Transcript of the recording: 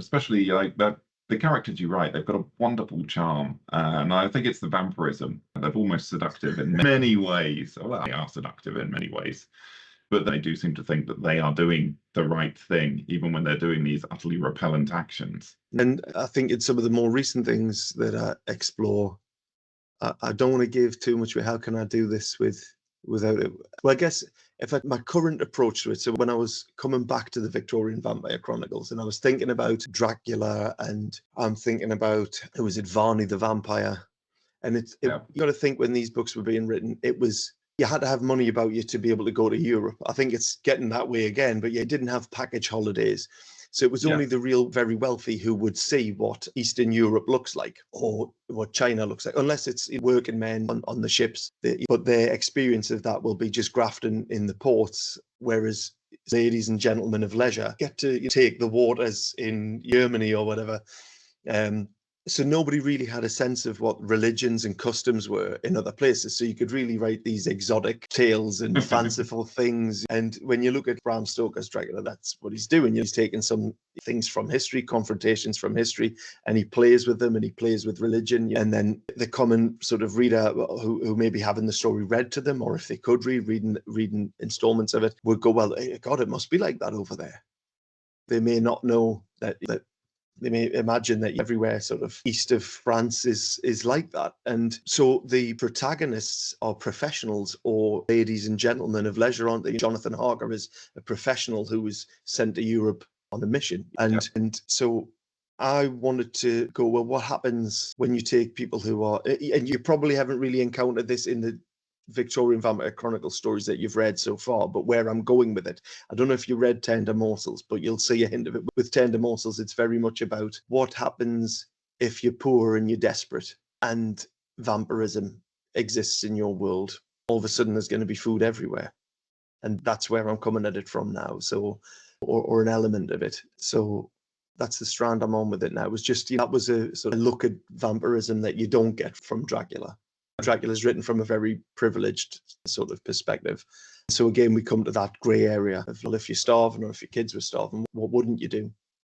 especially like that. The characters you write, they've got a wonderful charm, and I think it's the vampirism. They're almost seductive in many ways. Well, they are seductive in many ways, but they do seem to think that they are doing the right thing, even when they're doing these utterly repellent actions. And I think in some of the more recent things that I explore, I don't want to give too much away. How can I do this without it? Well, I guess my current approach to it, so when I was coming back to the Victorian Vampire Chronicles and I was thinking about Dracula and I'm thinking about, who was it, Varney the Vampire? And you got to think when these books were being written, you had to have money about you to be able to go to Europe. I think it's getting that way again, but you didn't have package holidays. So it was only the real very wealthy who would see what Eastern Europe looks like or what China looks like, unless it's working men on the ships. But their experience of that will be just grafting in the ports, whereas ladies and gentlemen of leisure get to take the waters in Germany or whatever. So nobody really had a sense of what religions and customs were in other places. So you could really write these exotic tales and fanciful things. And when you look at Bram Stoker's Dracula, that's what he's doing. He's taking some things from history, confrontations from history, and he plays with them and he plays with religion. And then the common sort of reader who may be having the story read to them, or if they could reading installments of it, would go, well, God, it must be like that over there. They may not know that they may imagine that everywhere sort of east of France is like that. And so the protagonists are professionals or ladies and gentlemen of leisure, aren't they? Jonathan Harker is a professional who was sent to Europe on a mission. And so I wanted to go, well, what happens when you take people who are, and you probably haven't really encountered this in the Victorian Vampire Chronicles stories that you've read so far, but where I'm going with it, I don't know if you read Tender Morsels, but you'll see a hint of it. With Tender Morsels, it's very much about what happens if you're poor and you're desperate and vampirism exists in your world. All of a sudden, there's going to be food everywhere. And that's where I'm coming at it from now. So, or an element of it. So that's the strand I'm on with it now. It was just, that was a sort of look at vampirism that you don't get from Dracula. Dracula is written from a very privileged sort of perspective. So again, we come to that grey area of, well, if you're starving or if your kids were starving, what wouldn't you do?